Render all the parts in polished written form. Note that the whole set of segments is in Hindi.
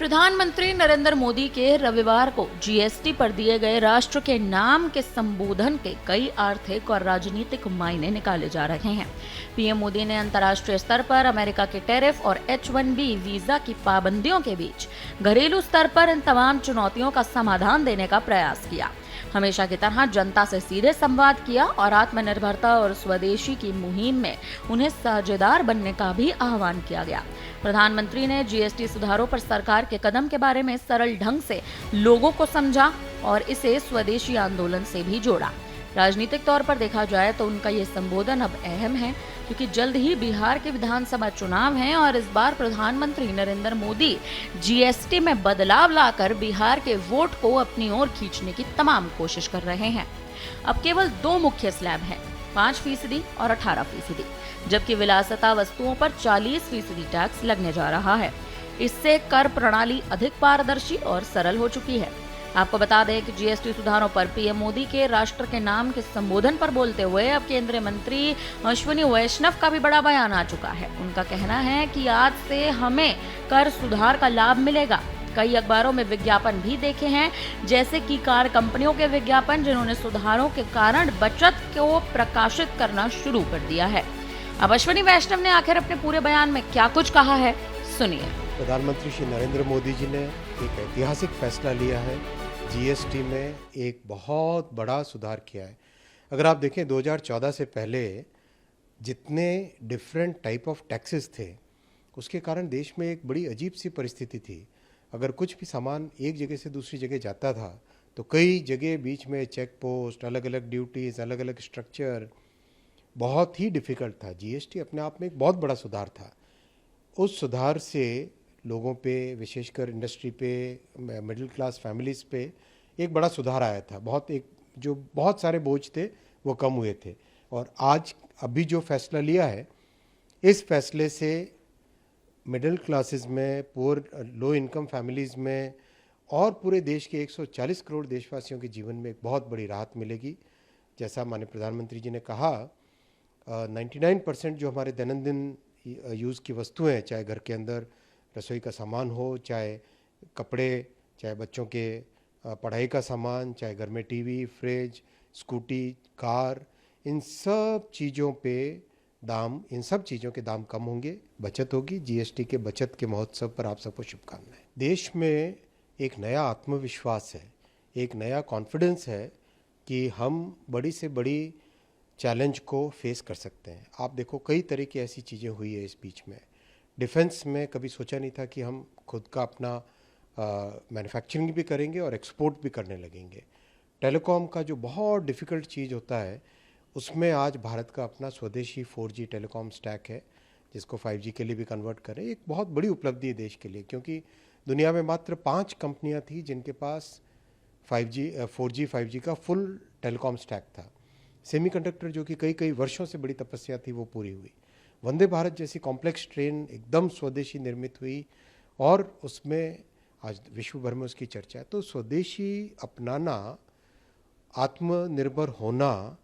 प्रधानमंत्री नरेंद्र मोदी के रविवार को जीएसटी पर दिए गए राष्ट्र के नाम के संबोधन के कई आर्थिक और राजनीतिक मायने निकाले जा रहे हैं। पीएम मोदी ने अंतर्राष्ट्रीय स्तर पर अमेरिका के टैरिफ और H-1B वीजा की पाबंदियों के बीच घरेलू स्तर पर इन तमाम चुनौतियों का समाधान देने का प्रयास किया। हमेशा की तरह जनता से सीधे संवाद किया और आत्मनिर्भरता और स्वदेशी की मुहिम में उन्हें साझेदार बनने का भी आह्वान किया गया। प्रधानमंत्री ने जीएसटी सुधारों पर सरकार के कदम के बारे में सरल ढंग से लोगों को समझा और इसे स्वदेशी आंदोलन से भी जोड़ा। राजनीतिक तौर पर देखा जाए तो उनका ये संबोधन अब अहम है क्योंकि जल्द ही बिहार के विधानसभा चुनाव हैं और इस बार प्रधानमंत्री नरेंद्र मोदी जीएसटी में बदलाव लाकर बिहार के वोट को अपनी ओर खींचने की तमाम कोशिश कर रहे हैं। अब केवल दो मुख्य स्लैब हैं, 5% और 18%, जबकि विलासिता वस्तुओं पर 40% टैक्स लगने जा रहा है। इससे कर प्रणाली अधिक पारदर्शी और सरल हो चुकी है। आपको बता दें कि जीएसटी सुधारों पर पीएम मोदी के राष्ट्र के नाम के संबोधन पर बोलते हुए अब केंद्रीय मंत्री अश्विनी वैष्णव का भी बड़ा बयान आ चुका है। उनका कहना है कि आज से हमें कर सुधार का लाभ मिलेगा। कई अखबारों में विज्ञापन भी देखे हैं, जैसे कि कार कंपनियों के विज्ञापन, जिन्होंने सुधारों के कारण बचत को प्रकाशित करना शुरू कर दिया है। अब अश्विनी वैष्णव ने आखिर अपने पूरे बयान में क्या कुछ कहा है, सुनिए। प्रधानमंत्री श्री नरेंद्र मोदी जी ने एक ऐतिहासिक फैसला लिया है। जीएसटी में एक बहुत बड़ा सुधार किया है। अगर आप देखें 2014 से पहले जितने डिफरेंट टाइप ऑफ टैक्सेस थे, उसके कारण देश में एक बड़ी अजीब सी परिस्थिति थी। अगर कुछ भी सामान एक जगह से दूसरी जगह जाता था तो कई जगह बीच में चेक पोस्ट, अलग अलग ड्यूटीज़, अलग अलग स्ट्रक्चर, बहुत ही डिफ़िकल्ट था। जीएसटी अपने आप में एक बहुत बड़ा सुधार था। उस सुधार से लोगों पे, विशेषकर इंडस्ट्री पे, मिडिल क्लास फैमिलीज़ पे एक बड़ा सुधार आया था। जो बहुत सारे बोझ थे वो कम हुए थे। और आज अभी जो फैसला लिया है, इस फैसले से मिडिल क्लासेस में, पुअर लो इनकम फैमिलीज़ में और पूरे देश के 140 करोड़ देशवासियों के जीवन में एक बहुत बड़ी राहत मिलेगी। जैसा माननीय प्रधानमंत्री जी ने कहा, 99% जो हमारे दैनंदिन यूज़ की वस्तुएं हैं, चाहे घर के अंदर रसोई का सामान हो, चाहे कपड़े, चाहे बच्चों के पढ़ाई का सामान, चाहे घर में टीवी, फ्रिज, स्कूटी, कार, इन सब चीज़ों के दाम कम होंगे, बचत होगी। जीएसटी के बचत के महोत्सव पर आप सबको शुभकामनाएं। देश में एक नया आत्मविश्वास है, एक नया कॉन्फिडेंस है कि हम बड़ी से बड़ी चैलेंज को फेस कर सकते हैं। आप देखो, कई तरह की ऐसी चीज़ें हुई है इस बीच में। डिफेंस में कभी सोचा नहीं था कि हम खुद का अपना मैन्युफैक्चरिंग भी करेंगे और एक्सपोर्ट भी करने लगेंगे। टेलीकॉम का जो बहुत डिफ़िकल्ट चीज़ होता है, उसमें आज भारत का अपना स्वदेशी 4G टेलीकॉम स्टैक है, जिसको 5G के लिए भी कन्वर्ट करें। एक बहुत बड़ी उपलब्धि है देश के लिए, क्योंकि दुनिया में मात्र 5 कंपनियां थी जिनके पास 4G 5G का फुल टेलीकॉम स्टैक था। सेमीकंडक्टर, जो कि कई वर्षों से बड़ी तपस्या थी, वो पूरी हुई। वंदे भारत जैसी कॉम्प्लेक्स ट्रेन एकदम स्वदेशी निर्मित हुई और उसमें आज विश्व भर में उसकी चर्चा है। तो स्वदेशी अपनाना, आत्मनिर्भर होना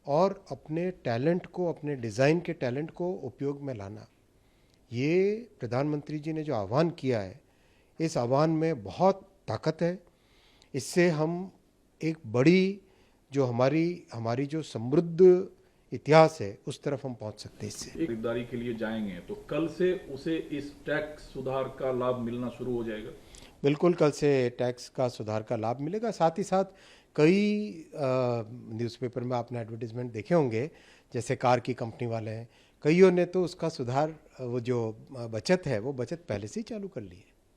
और अपने टैलेंट को, अपने डिज़ाइन के टैलेंट को उपयोग में लाना, ये प्रधानमंत्री जी ने जो आह्वान किया है, इस आह्वान में बहुत ताकत है। इससे हम एक बड़ी जो हमारी जो समृद्ध इतिहास है, उस तरफ हम पहुंच सकते हैं। इससे खरीदारी के लिए जाएंगे तो कल से उसे इस टैक्स सुधार का लाभ मिलना शुरू हो जाएगा। बिल्कुल, कल से टैक्स का सुधार का लाभ मिलेगा। साथ ही साथ कई न्यूज़पेपर में आपने एडवर्टीजमेंट देखे होंगे, जैसे कार की कंपनी वाले हैं, कईयों ने तो उसका सुधार, वो जो बचत है, वो बचत पहले से ही चालू कर ली है।